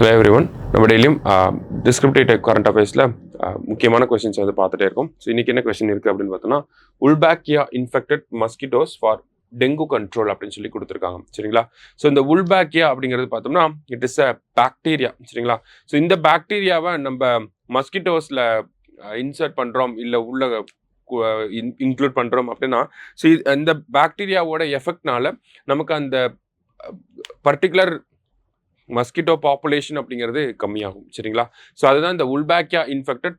Hello every one. நம்ம டெய்லியும் descriptive type current அஃபேர்ஸில் முக்கியமான கொஸ்டின்ஸ் வந்து பார்த்துட்டே இருக்கும். ஸோ இன்றைக்கி என்ன கொஸ்டின் இருக்குது அப்படின்னு பார்த்தோம்னா, Wolbachia infected mosquitoes for dengue control அப்படின்னு சொல்லி கொடுத்துருக்காங்க. சரிங்களா? ஸோ இந்த உல்பாக்கியா அப்படிங்கிறது பார்த்தோம்னா இட் இஸ் அ பாக்டீரியா. சரிங்களா? ஸோ இந்த பாக்டீரியாவை நம்ம மஸ்கிட்டோஸில் இன்சர்ட் பண்ணுறோம் இல்லை உள்ள இன்க்ளூட் பண்ணுறோம் அப்படின்னா, ஸோ இந்த பாக்டீரியாவோட எஃபெக்ட்னால நமக்கு அந்த பர்டிகுலர் மஸ்கிட்டோ பாப்புலேஷன் அப்படிங்கிறது கம்மியாகும். சரிங்களா? ஸோ அதுதான் இந்த Wolbachia infected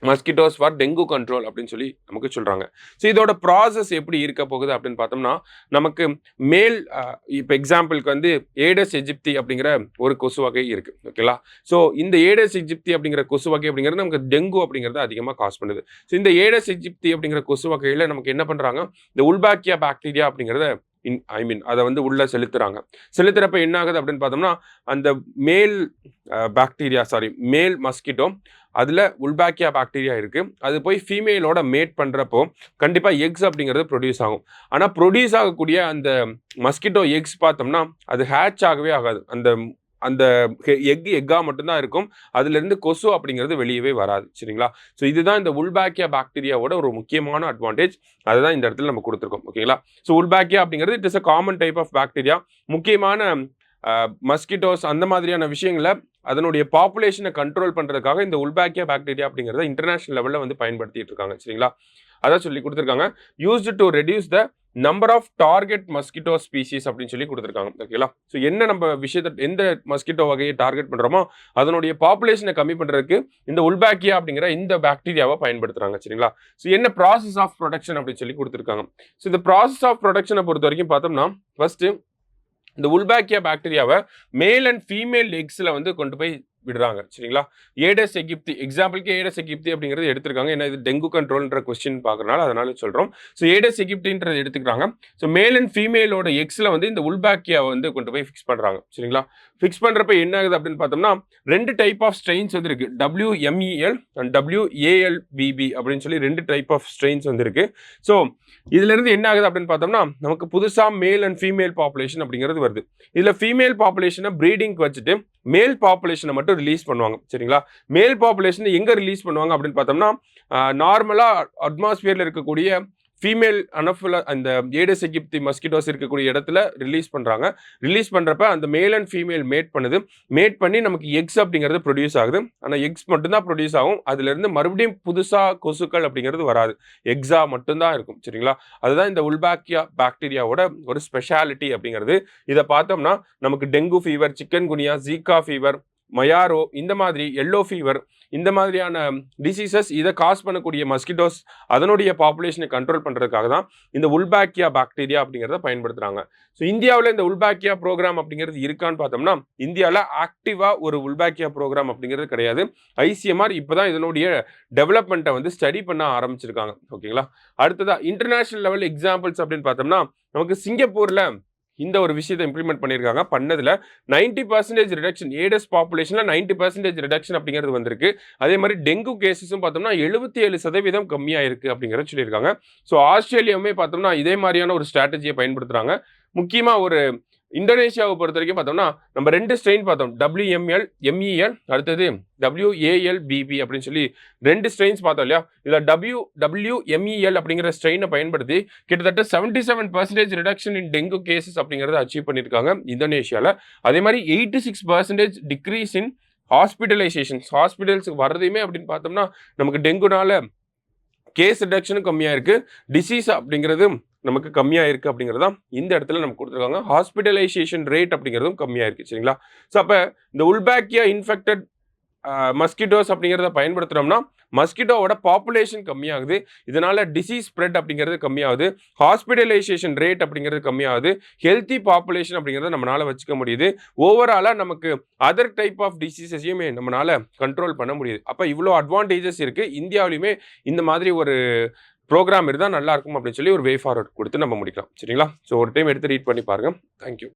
mosquitoes for dengue control அப்படின்னு சொல்லி நமக்கு சொல்கிறாங்க. ஸோ இதோட ப்ராசஸ் எப்படி இருக்க போகுது அப்படின்னு பார்த்தோம்னா, நமக்கு மேல் இப்போ எக்ஸாம்பிளுக்கு வந்து ஏடஸ் எஜிப்தி அப்படிங்கிற ஒரு கொசு வகை இருக்குது. ஓகேங்களா? ஸோ இந்த ஏடஸ் எஜிப்தி அப்படிங்கிற கொசு வகை அப்படிங்கிறது நமக்கு டெங்கு அப்படிங்கிறது அதிகமாக காஸ் பண்ணுது. ஸோ இந்த ஏடஸ் எஜிப்தி அப்படிங்கிற கொசு வகையில் நமக்கு என்ன பண்ணுறாங்க, இந்த உல்பாக்கியா பாக்டீரியா அப்படிங்கிறத அதை வந்து உள்ள செலுத்துறப்ப என்ன ஆகுது அப்படின்னு பார்த்தோம்னா, அந்த மேல் மேல் மஸ்கிட்டோ அதில் உல்பாக்கியா பாக்டீரியா இருக்குது. அது போய் ஃபீமேலோட மேட் பண்ணுறப்போ கண்டிப்பாக எக்ஸ் அப்படிங்கிறது ப்ரொடியூஸ் ஆகும். ஆனால் ப்ரொடியூஸ் ஆகக்கூடிய அந்த மஸ்கிட்டோ எக்ஸ் பார்த்தோம்னா அது ஹேட்ச் ஆகவே ஆகாது. அந்த அந்த எக்காக மட்டும்தான் இருக்கும். அதுலேருந்து கொசு அப்படிங்கிறது வெளியவே வராது. சரிங்களா? ஸோ இதுதான் இந்த உல்பாக்கியா பாக்டீரியாவோட ஒரு முக்கியமான அட்வான்டேஜ். அதுதான் இந்த இடத்துல நம்ம கொடுத்துருக்கோம். ஓகேங்களா? ஸோ உல்பாக்கியா அப்படிங்கிறது it is a common type of bacteria. முக்கியமான மஸ்கிட்டோஸ் அந்த மாதிரியான விஷயங்களை அதனுடைய பாப்புலேஷனை கண்ட்ரோல் பண்ணுறதுக்காக இந்த உல்பாக்கியா பாக்டீரியா அப்படிங்கிறத இன்டர்நேஷனல் லெவலில் வந்து பயன்படுத்திட்டு இருக்காங்க. சரிங்களா? அதான் சொல்லி கொடுத்துருக்காங்க. Used to reduce the number of target mosquito species அப்படின்னு சொல்லி கொடுத்துருக்காங்க. ஓகேங்களா? ஸோ என்ன நம்ம விஷயத்தை எந்த மஸ்கிட்டோ வகையை டார்கெட் பண்ணுறோமோ அதனுடைய பாப்புலேஷனை கம்மி பண்ணுறதுக்கு இந்த உல்பாக்கியா அப்படிங்கிற இந்த பாக்டீரியாவை பயன்படுத்துகிறாங்க. சரிங்களா? ஸோ என்ன ப்ராசஸ் ஆஃப் ப்ரொடக்ஷன் அப்படின்னு சொல்லி கொடுத்துருக்காங்க. ஸோ இந்த ப்ராசஸ் ஆஃப் ப்ரொடக்ஷனை பொறுத்த வரைக்கும் பார்த்தோம்னா, ஃபர்ஸ்ட்டு இந்த உல்பாக்கியா பாக்டீரியாவை மேல் அண்ட் ஃபீமேல் எக்ஸில் வந்து கொண்டு போய் விடுறாங்க. சரிங்களா? ஏடஸ் எகிப்தி எக்ஸாம்பிளுக்கு ஏடஸ் எகிப்தி அப்படிங்கிறது எடுத்திருக்காங்க. ஏன்னா இது டெங்கு கண்ட்ரோல்ன்ற கொஸ்டின் பார்க்கறனால அதனால சொல்கிறோம். ஸோ ஏடஸ் எகிப்தின்றது எடுத்துக்கிறாங்க. ஸோ மேல் அண்ட் ஃபீமேலோட எக்ஸில் வந்து இந்த உல்பாக்கியாவை வந்து கொண்டு போய் ஃபிக்ஸ் பண்ணுறாங்க. சரிங்களா? ஃபிக்ஸ் பண்ணுறப்ப என்ன ஆகுது அப்படின்னு பார்த்தோம்னா, 2 டைப் ஆஃப் ஸ்ட்ரெயின்ஸ் வந்து இருக்குது. WMEL அண்ட் WALBB அப்படின்னு சொல்லி 2 டைப் ஆஃப் ஸ்ட்ரெயின்ஸ் வந்து இருக்குது. ஸோ இதுலேருந்து என்ன ஆகுது அப்படின்னு பார்த்தோம்னா, நமக்கு புதுசாக மேல் அண்ட் ஃபீமேல் பாப்புலேஷன் அப்படிங்கிறது வருது. இதில் ஃபீமேல் பாப்புலேஷனை ப்ரீடிங்க்கு வச்சுட்டு மேல் பாப்புலேஷனை மட்டும் ரிலீஸ் பண்ணுவாங்க. சரிங்களா? மேல் பாப்புலேஷனை எங்கே ரிலீஸ் பண்ணுவாங்க அப்படின்னு பார்த்தோம்னா, நார்மலாக அட்மாஸ்பியரில் இருக்கக்கூடிய ஃபீமேல் அனஃபுல அந்த ஏடஸ் எகிப்தி மஸ்கிட்டோஸ் இருக்கக்கூடிய இடத்துல ரிலீஸ் பண்ணுறாங்க. ரிலீஸ் பண்ணுறப்ப அந்த மேல் அண்ட் ஃபீமேல் மேட் பண்ணுது. மேட் பண்ணி நமக்கு எக்ஸ் அப்படிங்கிறது ப்ரொடியூஸ் ஆகுது. ஆனால் எக்ஸ் மட்டும்தான் ப்ரொடியூஸ் ஆகும். அதுலேருந்து மறுபடியும் புதுசாக கொசுக்கள் அப்படிங்கிறது வராது. எக்ஸா மட்டும்தான் இருக்கும். சரிங்களா? அதுதான் இந்த உல்பாக்கியா பாக்டீரியாவோட ஒரு ஸ்பெஷாலிட்டி அப்படிங்கிறது. இதை பார்த்தோம்னா நமக்கு dengue fever, chikungunya, Zika fever, Mayaro, இந்த மாதிரி எல்லோ ஃபீவர், இந்த மாதிரியான டிசீசஸ் இதை காஸ் பண்ணக்கூடிய மஸ்கிட்டோஸ் அதனுடைய பாப்புலேஷனை கண்ட்ரோல் பண்ணுறதுக்காக தான் இந்த உல்பாக்கியா பாக்டீரியா அப்படிங்கிறத பயன்படுத்துகிறாங்க. ஸோ இந்தியாவில் இந்த உல்பாக்கியா ப்ரோக்ராம் அப்படிங்கிறது இருக்கான்னு பார்த்தோம்னா, இந்தியாவில் ஆக்டிவாக ஒரு உல்பாக்கியா ப்ரோக்ராம் அப்படிங்கிறது கிடையாது. ICMR இப்போ தான் இதனுடைய டெவலப்மெண்ட்டை வந்து ஸ்டடி பண்ண ஆரம்பிச்சிருக்காங்க. ஓகேங்களா? அடுத்ததாக இன்டர்நேஷனல் லெவல் எக்ஸாம்பிள்ஸ் அப்படின்னு பார்த்தோம்னா, நமக்கு சிங்கப்பூரில் இந்த ஒரு விஷயத்தை இம்ப்ளிமெண்ட் பண்ணியிருக்காங்க. பண்ணதில் 90% ரிடக்ஷன், ஏடஸ் பாப்புலேஷனில் 90% ரிடக்ஷன் அப்படிங்கிறது வந்திருக்கு. அதே மாதிரி டெங்கு கேசஸும் பார்த்தோம்னா 77% கம்மியாக இருக்குது அப்படிங்கிறத சொல்லியிருக்காங்க. ஸோ ஆஸ்திரேலியாவுமே பார்த்தோம்னா இதே மாதிரியான ஒரு ஸ்ட்ராட்டஜியை பயன்படுத்துகிறாங்க. முக்கியமாக ஒரு இந்தோனேஷியாவை பொறுத்த வரைக்கும் பார்த்தோம்னா நம்ம 2 ஸ்ட்ரெயின் பார்த்தோம். WML, MEL, அடுத்தது WALBB அப்படின்னு சொல்லி 2 ஸ்ட்ரெயின்ஸ் பார்த்தோம் இல்லையா? இதில் WMEL அப்படிங்கிற ஸ்ட்ரெயினை பயன்படுத்தி கிட்டத்தட்ட 77% ரிடக்ஷன் இன் டெங்கு கேசஸ் அப்படிங்கிறத அச்சீவ் பண்ணியிருக்காங்க இந்தோனேஷியாவில். அதே மாதிரி 86% டிக்ரீஸ் இன் ஹாஸ்பிட்டலைசேஷன்ஸ், ஹாஸ்பிட்டல்ஸுக்கு வர்றதையுமே அப்படின்னு பார்த்தோம்னா நமக்கு டெங்குனால கேஸ் ரிடக்ஷனும் கம்மியாக இருக்குது, டிசீஸ் அப்படிங்கிறது நமக்கு கம்மியாக இருக்குது அப்படிங்கிறதான் இந்த இடத்துல நமக்கு கொடுத்துருக்காங்க. ஹாஸ்பிட்டலைசேஷன் ரேட் அப்படிங்கிறதும் கம்மியாக இருக்குது. சரிங்களா? ஸோ அப்போ இந்த உல்பாக்கியா இன்ஃபெக்டட் மஸ்கிட்டோஸ் அப்படிங்கிறத பயன்படுத்துகிறோம்னா மஸ்கிட்டோவோட பாப்புலேஷன் கம்மியாகுது. இதனால் டிசீஸ் ஸ்ப்ரெட் அப்படிங்கிறது கம்மியாகுது. ஹாஸ்பிட்டலைசேஷன் ரேட் அப்படிங்கிறது கம்மியாகுது. ஹெல்த்தி பாப்புலேஷன் அப்படிங்கிறத நம்மளால் வச்சுக்க முடியுது. ஓவராலாக நமக்கு அதர் டைப் ஆஃப் டிசீசஸையுமே நம்மளால் கண்ட்ரோல் பண்ண முடியுது. அப்போ இவ்வளோ அட்வான்டேஜஸ் இருக்குது. இந்தியாவிலையுமே இந்த மாதிரி ஒரு ப்ரோக்ராம் இருந்தால் நல்லாயிருக்கும் அப்படின்னு சொல்லி ஒரு வே ஃபார்வர்ட் கொடுத்து நம்ம முடிக்கலாம். சரிங்களா? ஸோ ஒரு டைம் எடுத்து ரீட் பண்ணி பாருங்கள். தேங்க்யூ.